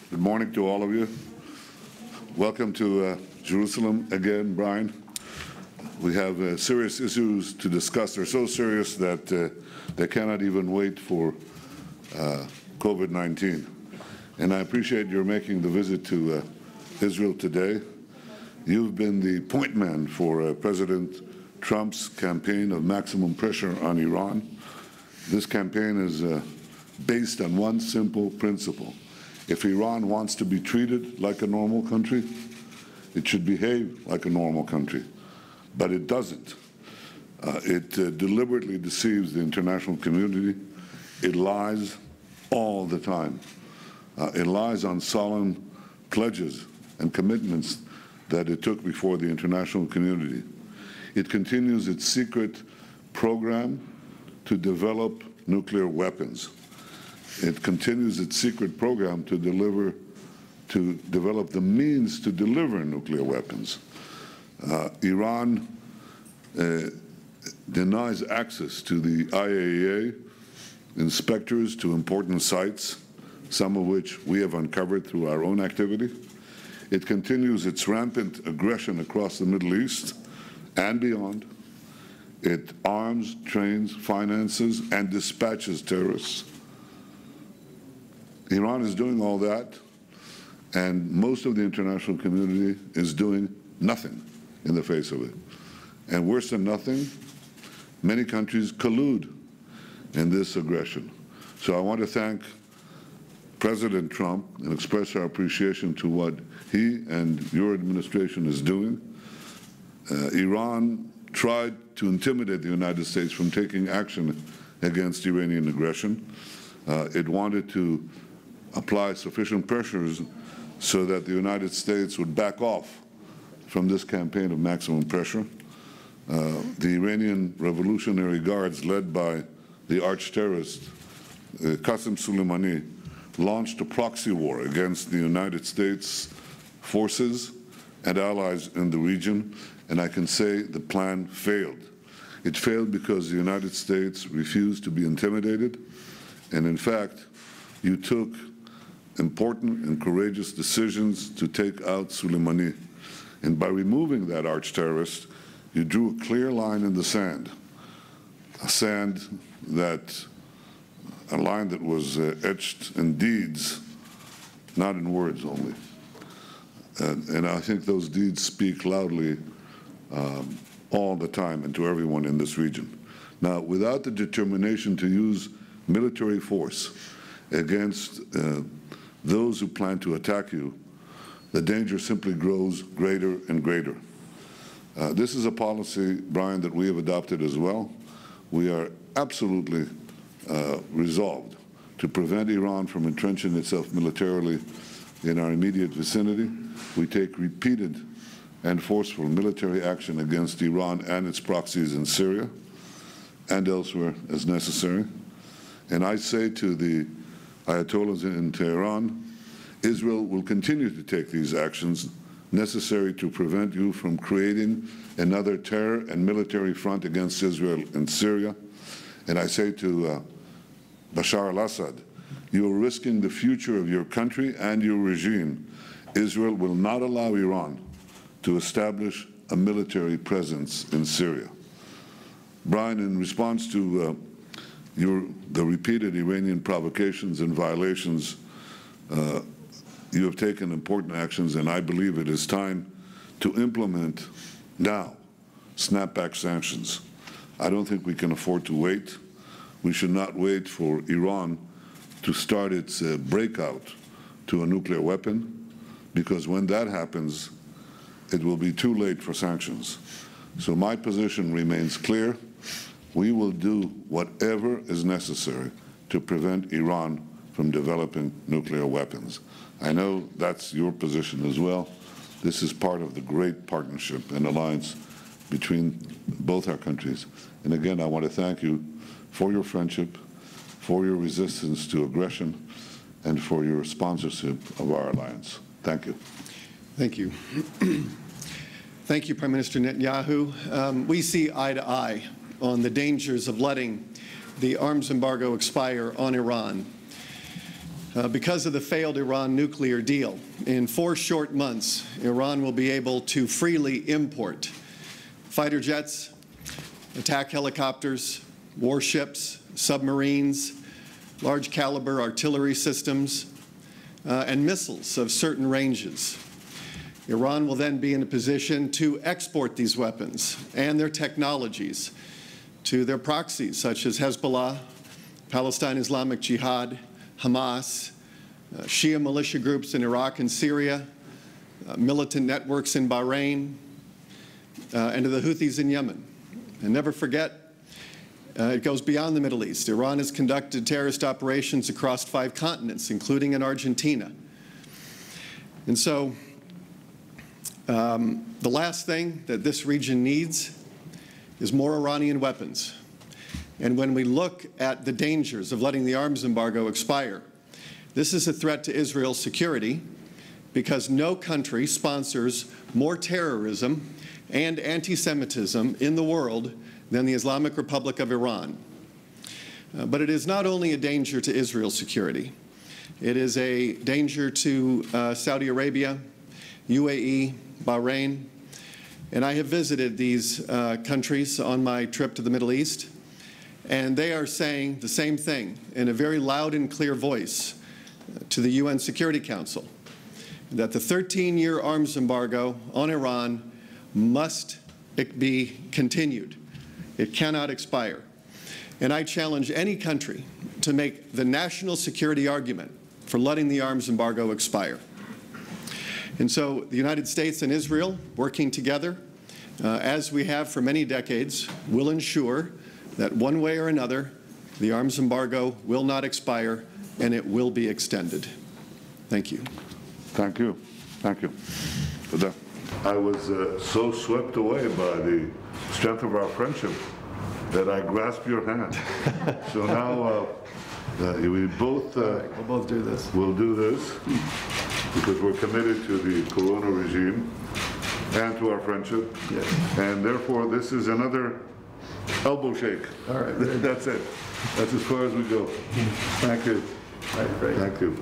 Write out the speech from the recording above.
Good morning to all of you. Welcome to Jerusalem again, Brian. We have serious issues to discuss. They're so serious that they cannot even wait for COVID-19. And I appreciate your making the visit to Israel today. You've been the point man for President Trump's campaign of maximum pressure on Iran. This campaign is based on one simple principle. If Iran wants to be treated like a normal country, it should behave like a normal country. But it doesn't. It deliberately deceives the international community. It lies all the time. It lies on solemn pledges and commitments that it took before the international community. It continues its secret program to develop nuclear weapons. It continues its secret program to develop the means to deliver nuclear weapons. Iran denies access to the IAEA inspectors to important sites, some of which we have uncovered through our own activity. It continues its rampant aggression across the Middle East and beyond. It arms, trains, finances, and dispatches terrorists. Iran is doing all that, and most of the international community is doing nothing in the face of it. And worse than nothing, many countries collude in this aggression. So I want to thank President Trump and express our appreciation to what he and your administration is doing. Iran tried to intimidate the United States from taking action against Iranian aggression. It wanted to apply sufficient pressures so that the United States would back off from this campaign of maximum pressure. The Iranian Revolutionary Guards, led by the arch-terrorist Qasem Soleimani, launched a proxy war against the United States forces and allies in the region, and I can say the plan failed. It failed because the United States refused to be intimidated, and in fact, you took important and courageous decisions to take out Soleimani. And by removing that arch-terrorist, you drew a clear line in the sand, a line that was etched in deeds, not in words only. And I think those deeds speak loudly all the time and to everyone in this region. Now, without the determination to use military force against those who plan to attack you, the danger simply grows greater and greater. This is a policy, Brian, that we have adopted as well. We are absolutely resolved to prevent Iran from entrenching itself militarily in our immediate vicinity. We take repeated and forceful military action against Iran and its proxies in Syria and elsewhere as necessary. And I say to the Ayatollahs in Tehran, Israel will continue to take these actions necessary to prevent you from creating another terror and military front against Israel in Syria. And I say to Bashar al-Assad, you are risking the future of your country and your regime. Israel will not allow Iran to establish a military presence in Syria. Brian, in response to the repeated Iranian provocations and violations, you have taken important actions, and I believe it is time to implement now snapback sanctions. I don't think we can afford to wait. We should not wait for Iran to start its breakout to a nuclear weapon, because when that happens, it will be too late for sanctions. So my position remains clear. We will do whatever is necessary to prevent Iran from developing nuclear weapons. I know that's your position as well. This is part of the great partnership and alliance between both our countries. And again, I want to thank you for your friendship, for your resistance to aggression, and for your sponsorship of our alliance. Thank you. Thank you. Thank you, Prime Minister Netanyahu. We see eye to eye on the dangers of letting the arms embargo expire on Iran. Because of the failed Iran nuclear deal, in 4 short months, Iran will be able to freely import fighter jets, attack helicopters, warships, submarines, large caliber artillery systems, and missiles of certain ranges. Iran will then be in a position to export these weapons and their technologies to their proxies, such as Hezbollah, Palestine Islamic Jihad, Hamas, Shia militia groups in Iraq and Syria, militant networks in Bahrain, and to the Houthis in Yemen. And never forget, it goes beyond the Middle East. Iran has conducted terrorist operations across 5 continents, including in Argentina. And so, the last thing that this region needs is more Iranian weapons. And when we look at the dangers of letting the arms embargo expire, this is a threat to Israel's security because no country sponsors more terrorism and anti-Semitism in the world than the Islamic Republic of Iran. But it is not only a danger to Israel's security. It is a danger to Saudi Arabia, UAE, Bahrain. And I have visited these countries on my trip to the Middle East. And they are saying the same thing in a very loud and clear voice to the UN Security Council, that the 13-year arms embargo on Iran must be continued. It cannot expire. And I challenge any country to make the national security argument for letting the arms embargo expire. And so the United States and Israel, working together, as we have for many decades, will ensure that one way or another, the arms embargo will not expire and it will be extended. Thank you. Thank you. Thank you. I was so swept away by the strength of our friendship that I grasped your hand. So now we both we'll both do this. We'll do this because we're committed to the Corona regime and to our friendship. Yes. And therefore, this is another elbow shake. All right. That's it. That's as far as we go. Thank you. All right, great. Thank you.